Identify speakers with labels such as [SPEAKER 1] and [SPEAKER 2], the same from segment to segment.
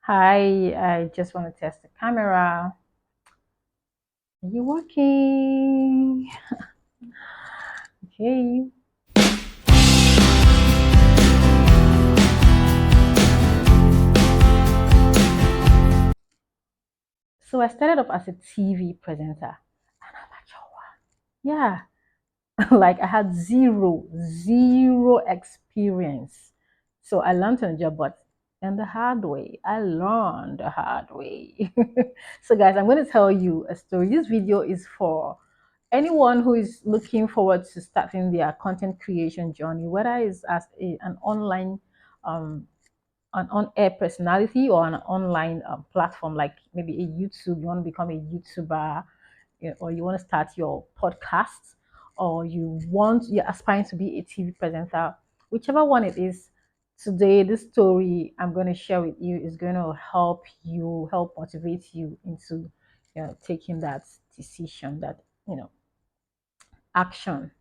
[SPEAKER 1] Hi, I just want to test the camera. Are you working? Okay. So I started off as a TV presenter. And I'm like, yeah, like I had zero experience. So I learned on the job, but and the hard way. I learned the hard way. So guys, I'm going to tell you a story. This video is for anyone who is looking forward to starting their content creation journey, whether it's as an online um, an on-air personality or an online platform like maybe a YouTube. You want to become a YouTuber, or you want to start your podcast, or you're aspiring to be a TV presenter, whichever one it is. Today, this story I'm going to share with you is going to help motivate you into taking that decision, that action.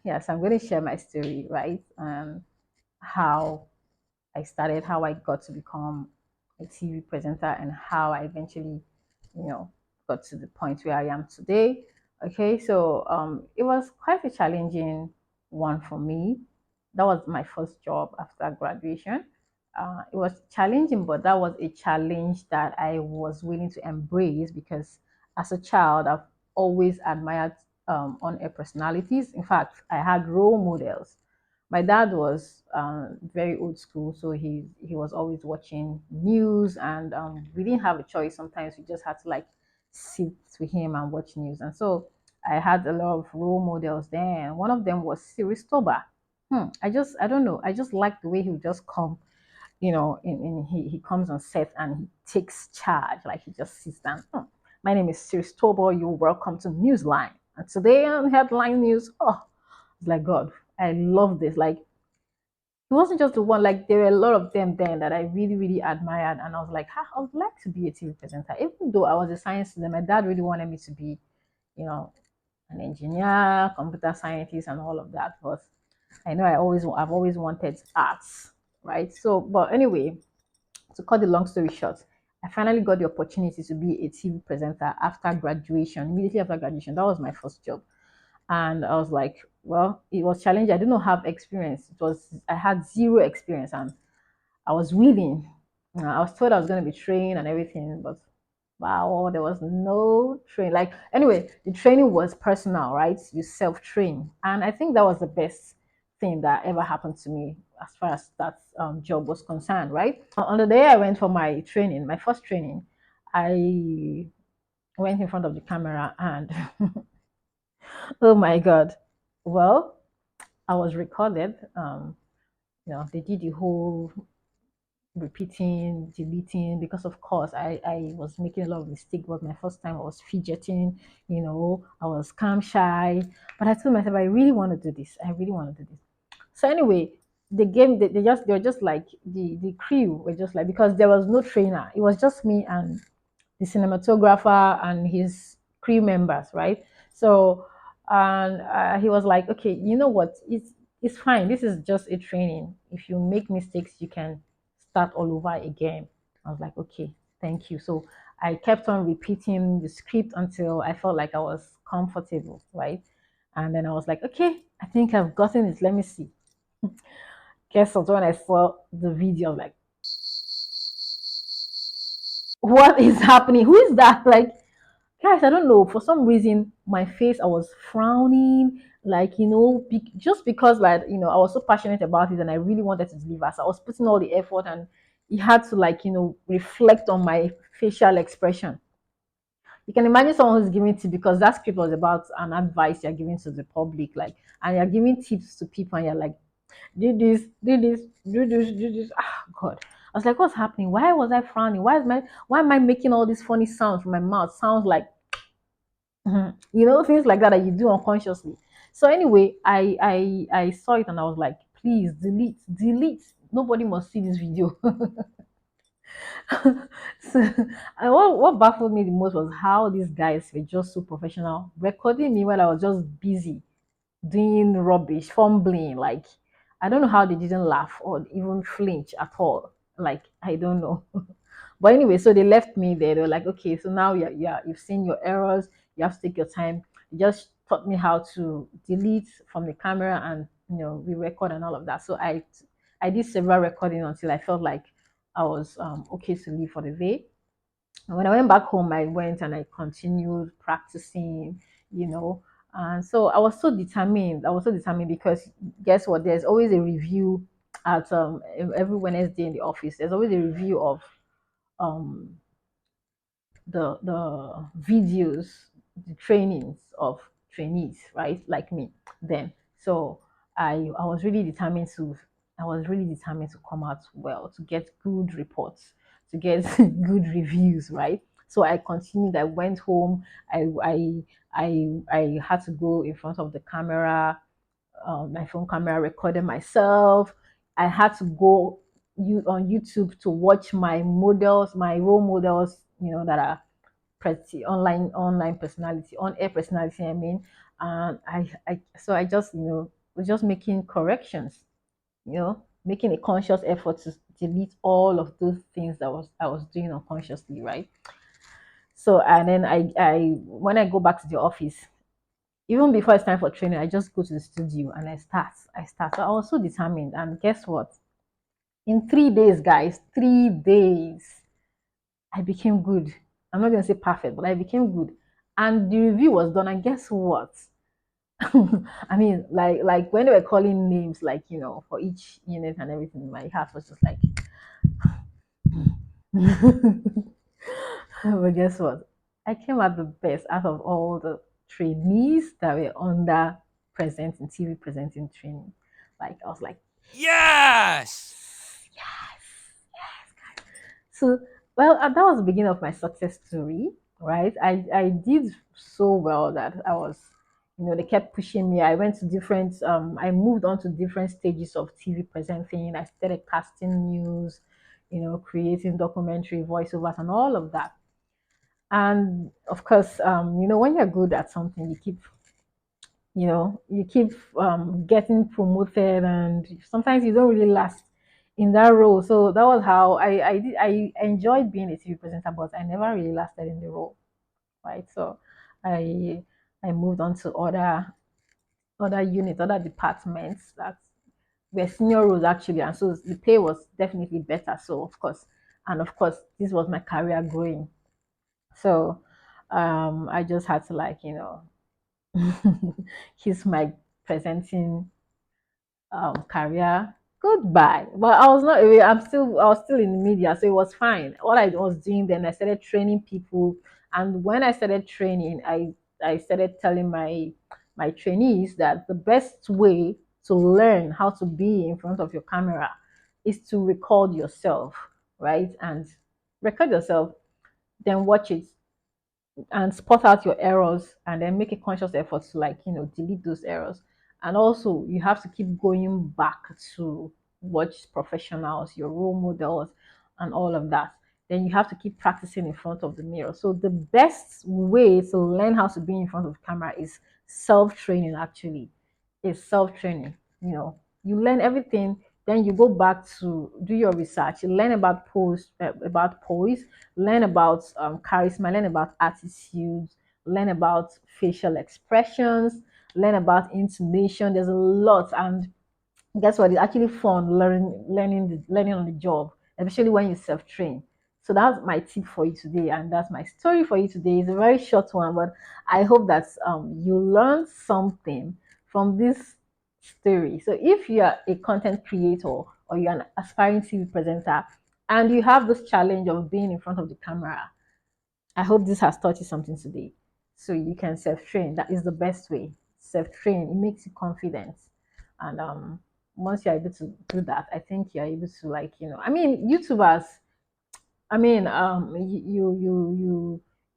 [SPEAKER 1] Yes, I'm going to share my story, right? How I started, how I got to become a TV presenter, and how I eventually, got to the point where I am today. Okay, so it was quite a challenging one for me. That was my first job after graduation. It was challenging, but that was a challenge that I was willing to embrace because as a child, I've always admired on-air personalities. In fact, I had role models. My dad was very old school, so he was always watching news, and we didn't have a choice. Sometimes we just had to like sit with him and watch news, and so I had a lot of role models there. And one of them was Siri Stoba. I don't know. I just like the way he would just come, he comes on set and he takes charge, like he just sits down. My name is Siri Stoba. You're welcome to Newsline. And today on Headline News, it's like God, I love this. Like it wasn't just the one, like there were a lot of them then that I really admired. And I was like, I would like to be a TV presenter. Even though I was a science student, my dad really wanted me to be, you know, an engineer, computer scientist, and all of that. But I know I've always wanted arts, right? So, but anyway, to cut the long story short, I finally got the opportunity to be a TV presenter after graduation, immediately after graduation. That was my first job. And I was like, well, it was challenging. I didn't have experience. I had zero experience, and I was willing. I was told I was going to be trained and everything, but wow, there was no train. Like anyway, the training was personal, right? You self-train, and I think that was the best thing that ever happened to me as far as that job was concerned, right? On the day I went for my training, my first training, I went in front of the camera and oh my god, well, I was recorded. They did the whole repeating, deleting, because of course I was making a lot of mistakes. It was my first time. I was fidgeting, I was calm shy. But I told myself I really want to do this. I really want to do this. So anyway, the game they were just like the crew were just like, because there was no trainer. It was just me and the cinematographer and his crew members, right? So, and he was like, okay, you know what? It's fine. This is just a training. If you make mistakes, you can start all over again. I was like, okay, thank you. So I kept on repeating the script until I felt like I was comfortable, right? And then I was like, okay, I think I've gotten it. Let me see. Guess what? When I saw the video, I was like, what is happening? Who is that? Like, guys, I don't know. For some reason, my face, I was frowning, like, just because, like, I was so passionate about it and I really wanted to deliver. So I was putting all the effort, and it had to, like, reflect on my facial expression. You can imagine someone who's giving tips, because that script was about an advice you're giving to the public, like, and you're giving tips to people, and you're like, do this, do this, do this, do this. Ah, God. I was like, what's happening? Why was I frowning? Why am I making all these funny sounds from my mouth? Sounds like things like that that you do unconsciously. So anyway, I saw it and I was like, please delete. Nobody must see this video. So, and what baffled me the most was how these guys were just so professional, recording me while I was just busy doing rubbish, fumbling. Like, I don't know how they didn't laugh or even flinch at all. Like, I don't know. But anyway, so they left me there. They were like, okay, so now you've seen your errors. You have to take your time. They just taught me how to delete from the camera and re-record and all of that. So I did several recording until I felt like I was okay to leave for the day. And when I went back home, I went and I continued practicing, you know. And so I was so determined. I was so determined because guess what? There's always a review at every Wednesday in the office. There's always a review of um the videos, the trainings of trainees, right? Like me then. So I was really determined to come out well, to get good reports, to get good reviews, right? So I continued. I went home. I had to go in front of the camera, my phone camera, recorded myself. I had to go on YouTube to watch my models, my role models, that are pretty online personality, on air personality. I mean, and so I just was just making corrections, making a conscious effort to delete all of those things that I was doing unconsciously, right? So and then I when I go back to the office, even before it's time for training, I just go to the studio and I start. So I was so determined, and guess what? In 3 days, guys, 3 days, I became good. I'm not gonna say perfect, but I became good. And the review was done, and guess what? I mean, like when they were calling names, like for each unit and everything, my heart was just like. But guess what? I came out the best out of all the trainees that were under presenting TV presenting training. Like I was like,
[SPEAKER 2] Yes!
[SPEAKER 1] so, well, that was the beginning of my success story, right? I did so well that I was, they kept pushing me. I went to I moved on to different stages of TV presenting. I started casting news, creating documentary voiceovers and all of that. And of course, when you're good at something, you keep getting promoted, and sometimes you don't really last in that role. So that was how I enjoyed being a TV presenter, but I never really lasted in the role, right? So I I moved on to other units, other departments that were senior roles actually, and so the pay was definitely better. So of course, this was my career growing. So I just had to kiss my presenting career goodbye. But I was not away. I was still in the media, so it was fine. What I was doing then, I started training people, and when I started training, I started telling my trainees that the best way to learn how to be in front of your camera is to record yourself, right? And record yourself, then watch it and spot out your errors, and then make a conscious effort to delete those errors. And also you have to keep going back to watch professionals, your role models, and all of that. Then you have to keep practicing in front of the mirror. So the best way to learn how to be in front of the camera is self-training. Actually, is self-training. You learn everything, then you go back to do your research. You learn about poise, learn about charisma, learn about attitudes, learn about facial expressions, learn about intonation. There's a lot, and guess what? It's actually fun learning on the job, especially when you self train. So that's my tip for you today, and that's my story for you today. It's a very short one, but I hope that you learned something from this story. So if you are a content creator or you're an aspiring TV presenter and you have this challenge of being in front of the camera, I hope this has taught you something today. So you can self train. That is the best way. Self train. It makes you confident. And once you're able to do that, I think you're able to I mean, YouTubers. I mean,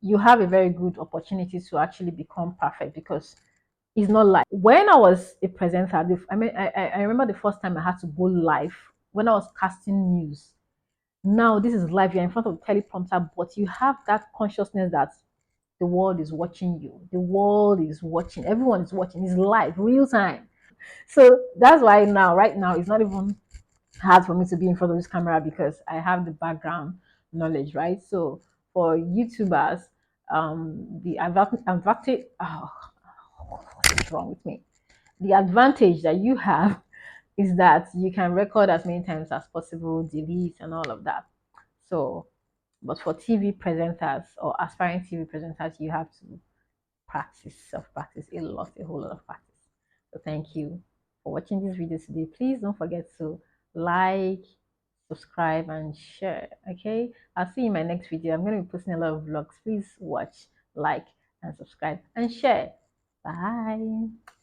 [SPEAKER 1] you have a very good opportunity to actually become perfect because it's not like when I was a presenter. I mean, I remember the first time I had to go live when I was casting news. Now this is live, you're in front of the teleprompter, but you have that consciousness that the world is watching you. The world is watching. Everyone is watching. It's live, real time. So that's why now, right now, it's not even hard for me to be in front of this camera because I have the background knowledge, right? So for YouTubers, the advantage, oh, what's wrong with me? The advantage that you have is that you can record as many times as possible, delete, and all of that. So, but for TV presenters or aspiring TV presenters, you have to practice, self practice a lot, a whole lot of practice. So, thank you for watching this video today. Please don't forget to like, subscribe, and share. Okay, I'll see you in my next video. I'm going to be posting a lot of vlogs. Please watch, like, and subscribe and share. Bye.